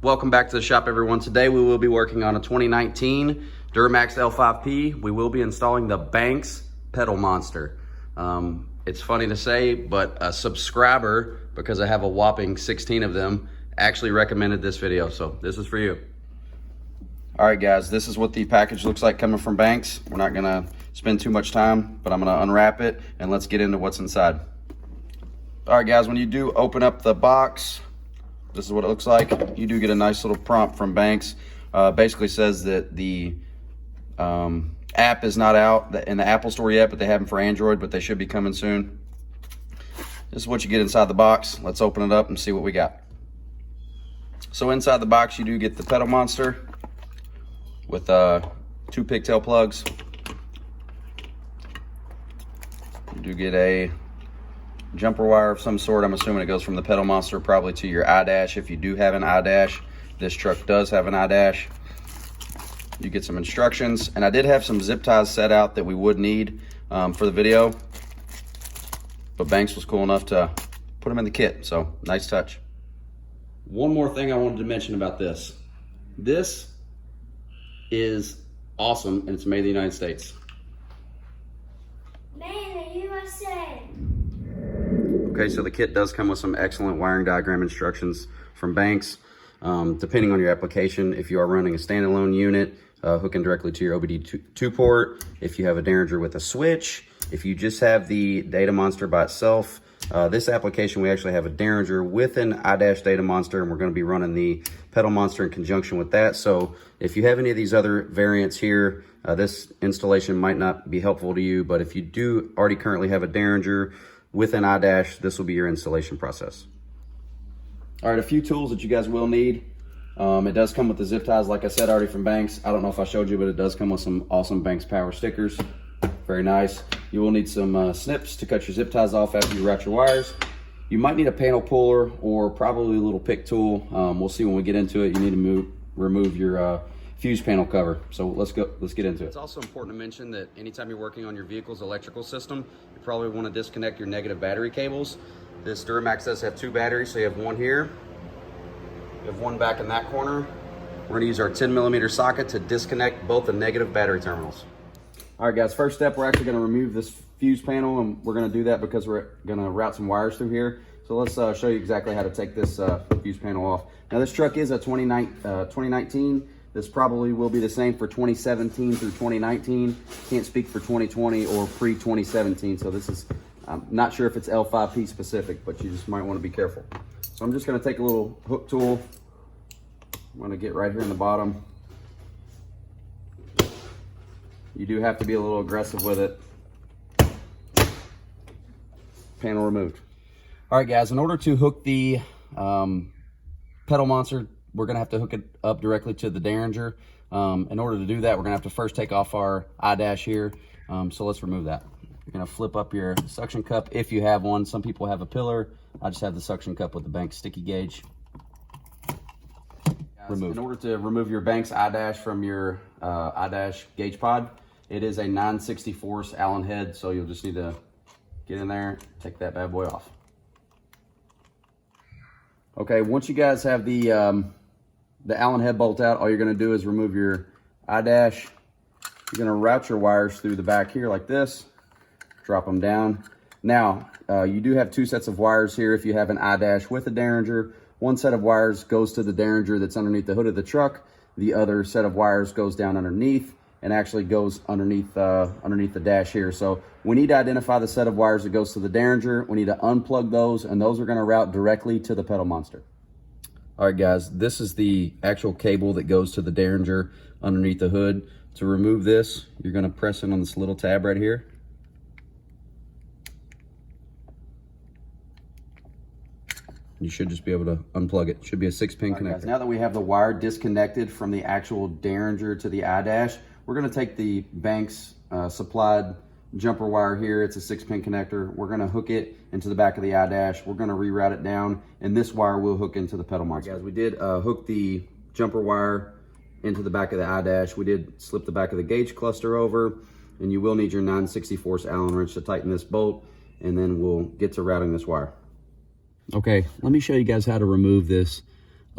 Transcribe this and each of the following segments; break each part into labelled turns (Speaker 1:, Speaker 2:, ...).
Speaker 1: Welcome back to the shop, everyone. Today we will be working on a 2019 Duramax L5P. We will be installing the Banks pedal monster. It's funny to say, but a subscriber, because I have a whopping 16 of them, actually recommended this video, so this is for you. All right, guys, this is what the package looks like coming from Banks. We're not gonna spend too much time, but I'm gonna unwrap it and let's get into what's inside. All right, guys, when you do open up the box, this is what it looks like. You do get a nice little prompt from Banks. Basically says that the app is not out in the Apple Store yet, but they have them for Android, but they should be coming soon. This is what you get inside the box. Let's open it up and see what we got. So inside the box, you do get the pedal monster with 2 pigtail plugs. You do get a jumper wire of some sort. I'm assuming it goes from the pedal monster probably to your iDash. If you do have an iDash, this truck does have an iDash. You get some instructions, and I did have some zip ties set out that we would need for the video, but Banks was cool enough to put them in the kit, so nice touch. One more thing I wanted to mention about this. This is awesome, and it's made in the United States. Okay, so the kit does come with some excellent wiring diagram instructions from Banks. Depending on your application, if you are running a standalone unit, hooking directly to your OBD2 port, if you have a Derringer with a switch, if you just have the data monster by itself, this application we actually have a Derringer with an iDash data monster, and we're going to be running the pedal monster in conjunction with that. So if you have any of these other variants here, this installation might not be helpful to you, but if you do already currently have a Derringer with an iDash, this will be your installation process. All right, a few tools that you guys will need. It does come with the zip ties, like I said already, from Banks. I don't know if I showed you, but it does come with some awesome Banks Power stickers. Very nice. You will need some snips to cut your zip ties off after you route your wires. You might need a panel puller or probably a little pick tool. We'll see when we get into it. You need to remove your fuse panel cover. So let's get into it. It's also important to mention that anytime you're working on your vehicle's electrical system, you probably want to disconnect your negative battery cables. This Duramax does have 2 batteries, so you have one here, you have one back in that corner. We're going to use our 10mm socket to disconnect both the negative battery terminals. All right, guys, first step, we're actually going to remove this fuse panel, and we're going to do that because we're going to route some wires through here. So let's show you exactly how to take this fuse panel off. Now, this truck is a 2019. This probably will be the same for 2017 through 2019. Can't speak for 2020 or pre-2017. So this is, I'm not sure if it's L5P specific, but you just might want to be careful. So I'm just going to take a little hook tool. I'm going to get right here in the bottom. You do have to be a little aggressive with it. Panel removed. All right, guys, in order to hook the pedal monster, we're gonna have to hook it up directly to the Derringer. In order to do that, we're gonna have to first take off our iDash here. So let's remove that. You're gonna flip up your suction cup if you have one. Some people have a pillar. I just have the suction cup with the Banks sticky gauge. Removed. In order to remove your Banks iDash from your iDash gauge pod, it is a 9/64 Allen head, so you'll just need to get in there, take that bad boy off. Okay, once you guys have the Allen head bolt out, all you're gonna do is remove your iDash. You're gonna route your wires through the back here like this, drop them down. Now, you do have 2 sets of wires here if you have an iDash with a Derringer. One set of wires goes to the Derringer that's underneath the hood of the truck. The other set of wires goes down underneath and actually goes underneath the dash here. So we need to identify the set of wires that goes to the Derringer. We need to unplug those, and those are gonna route directly to the pedal monster. All right, guys, this is the actual cable that goes to the Derringer underneath the hood. To remove this, you're gonna press in on this little tab right here. You should just be able to unplug it. Should be a 6-pin connector. Guys, now that we have the wire disconnected from the actual Derringer to the iDash, we're gonna take the Banks supplied jumper wire here. It's a 6-pin connector. We're gonna hook it into the back of the iDash. We're gonna reroute it down, and this wire will hook into the pedal monster. Guys, we did hook the jumper wire into the back of the iDash. We did slip the back of the gauge cluster over, and you will need your 9/64 Allen wrench to tighten this bolt, and then we'll get to routing this wire. Okay, let me show you guys how to remove this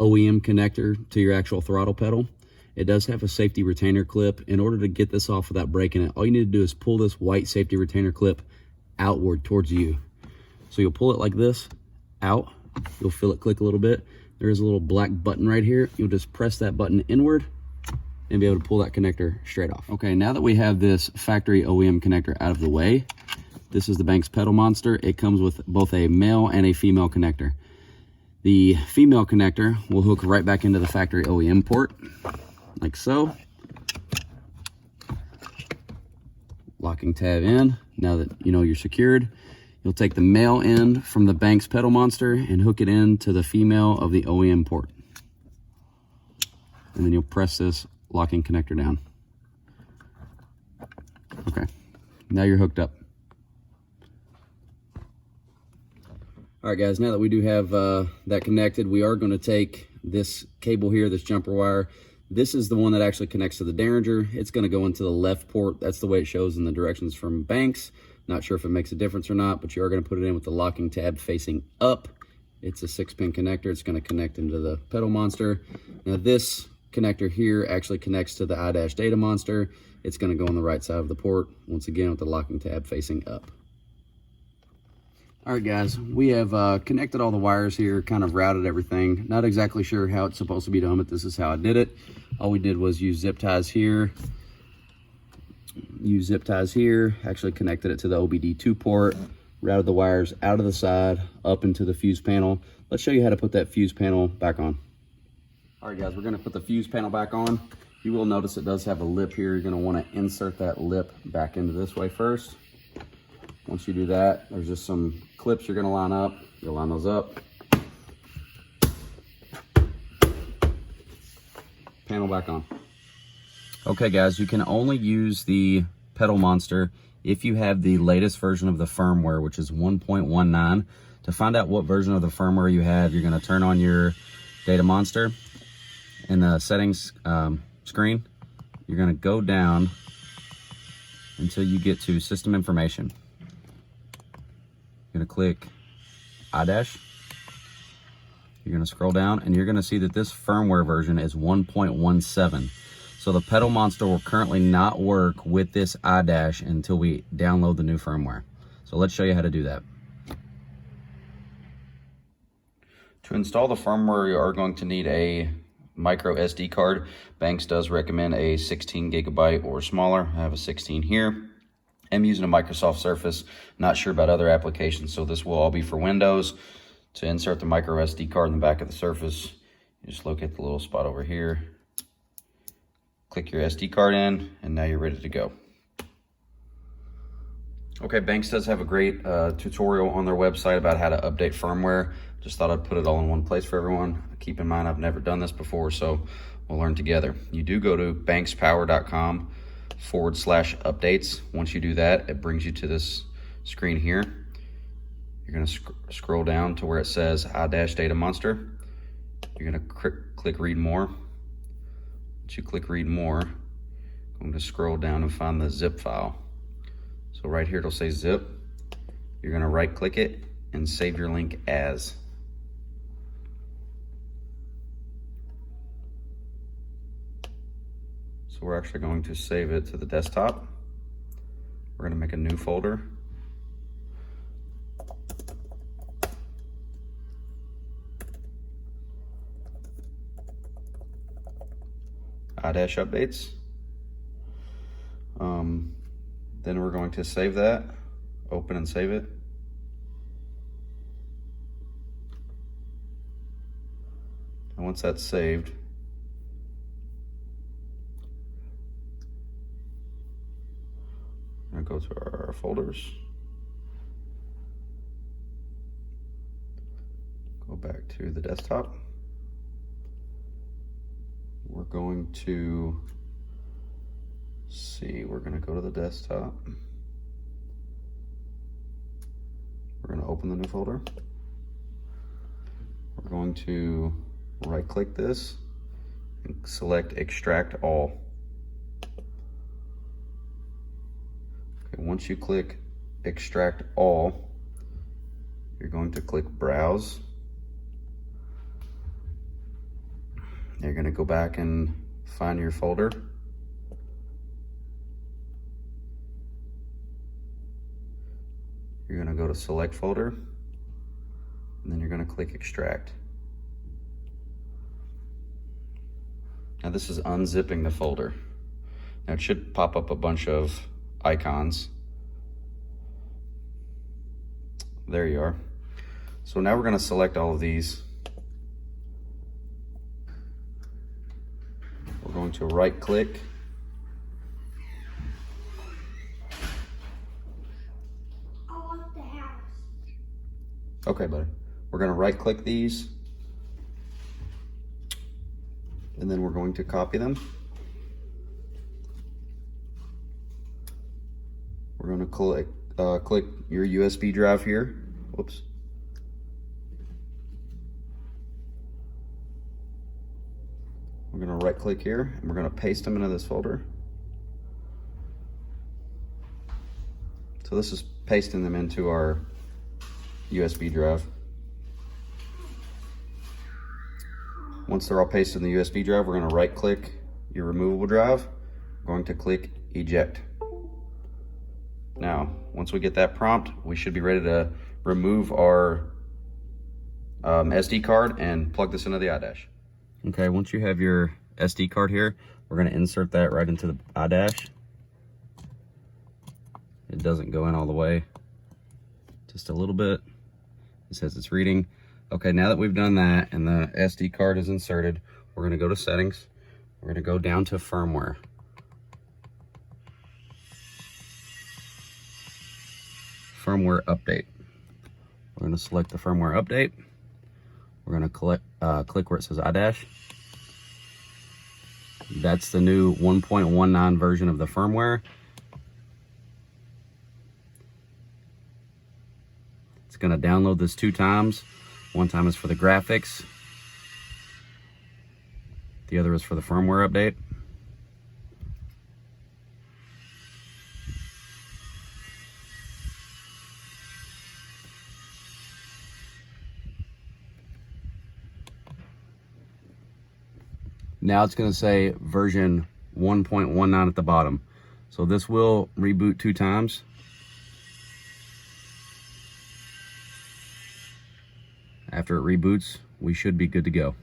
Speaker 1: OEM connector to your actual throttle pedal. It does have a safety retainer clip. In order to get this off without breaking it, all you need to do is pull this white safety retainer clip outward towards you. So you'll pull it like this, out. You'll feel it click a little bit. There is a little black button right here. You'll just press that button inward and be able to pull that connector straight off. Okay, now that we have this factory OEM connector out of the way, this is the Banks Pedal Monster. It comes with both a male and a female connector. The female connector will hook right back into the factory OEM port, like so. Locking tab in. Now that you know you're secured, you'll take the male end from the Banks Pedal Monster and hook it into the female of the OEM port. And then you'll press this locking connector down. Okay, now you're hooked up. All right, guys, now that we do have that connected, we are going to take this cable here, this jumper wire. This is the one that actually connects to the Derringer. It's going to go into the left port. That's the way it shows in the directions from Banks. Not sure if it makes a difference or not, but you are going to put it in with the locking tab facing up. It's a 6-pin connector. It's going to connect into the Pedal Monster. Now, this connector here actually connects to the iDash Data Monster. It's going to go on the right side of the port, once again with the locking tab facing up. All right, guys, we have connected all the wires here, kind of routed everything. Not exactly sure how it's supposed to be done, but this is how I did it. All we did was use zip ties here, actually connected it to the OBD2 port, routed the wires out of the side, up into the fuse panel. Let's show you how to put that fuse panel back on. All right, guys, we're gonna put the fuse panel back on. You will notice it does have a lip here. You're gonna wanna insert that lip back into this way first. Once you do that, there's just some clips you're gonna line up. You'll line those up. Panel back on. Okay, guys, you can only use the Pedal Monster if you have the latest version of the firmware, which is 1.19. To find out what version of the firmware you have, you're gonna turn on your Data Monster. In the settings screen, you're gonna go down until you get to System Information. You're gonna click iDash. You're gonna scroll down and you're gonna see that this firmware version is 1.17. So the Pedal Monster will currently not work with this iDash until we download the new firmware. So let's show you how to do that. To install the firmware, you are going to need a micro SD card. Banks does recommend a 16 gigabyte or smaller. I have a 16 here. I'm using a Microsoft Surface, not sure about other applications, so this will all be for Windows. To insert the micro SD card in the back of the Surface, you just locate the little spot over here, click your SD card in, and now you're ready to go. Okay, Banks does have a great tutorial on their website about how to update firmware. Just thought I'd put it all in one place for everyone. Keep in mind, I've never done this before, so we'll learn together. You do go to bankspower.com/updates. Once you do that, it brings you to this screen here. You're gonna scroll down to where it says iDash Data Monster. You're gonna click Read More. Once you click Read More, I'm gonna scroll down and find the zip file. So right here it'll say zip. You're gonna right click it and save your link as. So we're actually going to save it to the desktop. We're gonna make a new folder. iDash updates. Then we're going to save that, open and save it. And once that's saved, I'm going to go to our folders. Go back to the desktop. We're going to see, we're going to go to the desktop. We're going to open the new folder. We're going to right click this and select extract all. Okay, once you click extract all, you're going to click browse. You're gonna go back and find your folder. You're gonna go to select folder, and then you're gonna click extract. Now this is unzipping the folder. Now it should pop up a bunch of icons. There you are. So now we're gonna select all of these. We're going to right click. Okay, buddy. We're gonna right click these, and then we're going to copy them. We're gonna click your USB drive here. Whoops. We're gonna right click here, and we're gonna paste them into this folder. So this is pasting them into our USB drive. Once they're all pasted in the USB drive, we're gonna right click your removable drive. We're going to click eject. Now, once we get that prompt, we should be ready to remove our SD card and plug this into the iDash. Okay, once you have your SD card here, we're gonna insert that right into the iDash. It doesn't go in all the way, just a little bit. It says it's reading. Okay, now that we've done that and the SD card is inserted, we're gonna go to settings. We're gonna go down to firmware. Firmware update. We're gonna select the firmware update. We're gonna click where it says iDash. That's the new 1.19 version of the firmware. It's gonna download this 2 times. One time is for the graphics. The other is for the firmware update. Now it's going to say version 1.19 at the bottom. So this will reboot 2 times. After it reboots, we should be good to go.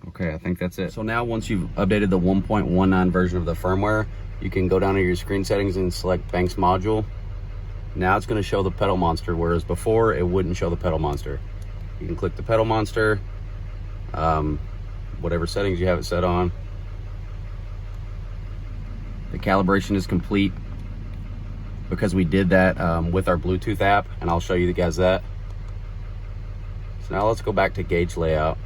Speaker 1: Okay, I think that's it. So now once you've updated the 1.19 version of the firmware, you can go down to your screen settings and select Banks module. Now it's gonna show the pedal monster, whereas before it wouldn't show the pedal monster. You can click the pedal monster, whatever settings you have it set on. The calibration is complete because we did that with our Bluetooth app, and I'll show you guys that. So now let's go back to gauge layout.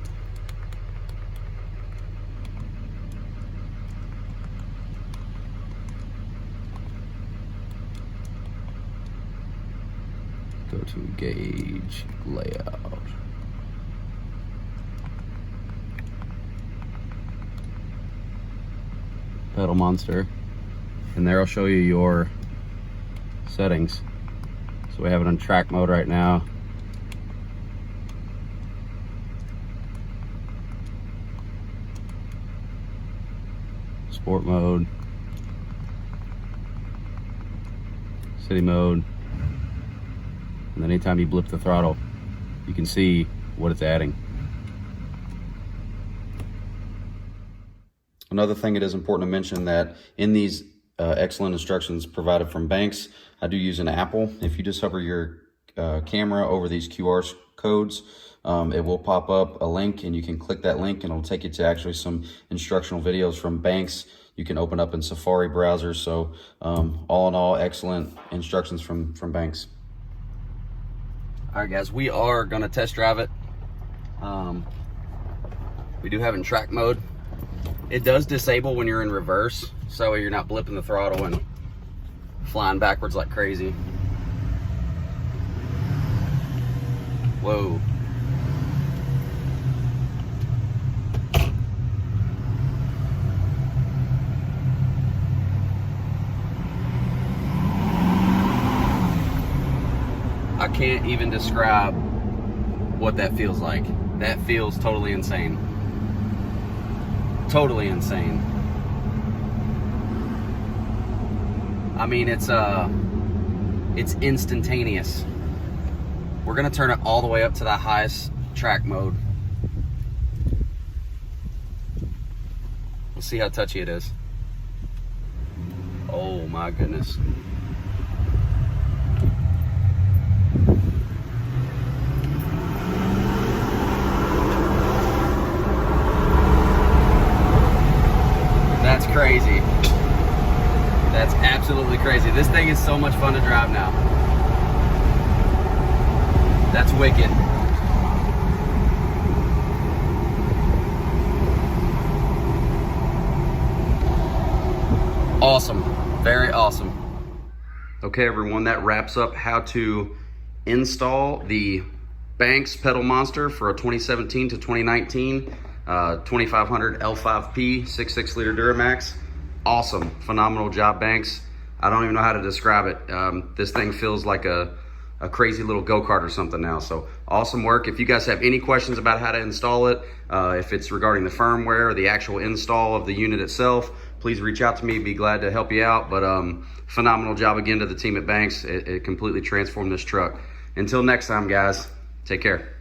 Speaker 1: Go to gauge layout. Pedal monster. And there I'll show you your settings. So we have it on track mode right now. Sport mode. City mode. And then anytime you blip the throttle, you can see what it's adding. Another thing, it is important to mention that in these excellent instructions provided from Banks, I do use an Apple. If you just hover your camera over these QR codes, it will pop up a link, and you can click that link and it'll take you to actually some instructional videos from Banks. You can open up in Safari browser. So all in all, excellent instructions from Banks. All right, guys, we are gonna test drive it. We do have it in track mode. It does disable when you're in reverse, so you're not blipping the throttle and flying backwards like crazy. Whoa. I can't even describe what that feels like. That feels totally insane. Totally insane. I mean, it's instantaneous. We're gonna turn it all the way up to the highest track mode. We'll see how touchy it is. Oh my goodness. That's crazy. That's absolutely crazy. This thing is so much fun to drive now. That's wicked. Awesome. Very awesome. Okay, everyone, that wraps up how to install the Banks Pedal Monster for a 2017 to 2019 2500 L5P 6.6 liter Duramax. Awesome. Phenomenal job, Banks. I don't even know how to describe it. This thing feels like a crazy little go-kart or something now. So awesome work. If you guys have any questions about how to install it, if it's regarding the firmware or the actual install of the unit itself, please reach out to me. Be glad to help you out. But phenomenal job again to the team at Banks. It completely transformed this truck. Until next time, guys, take care.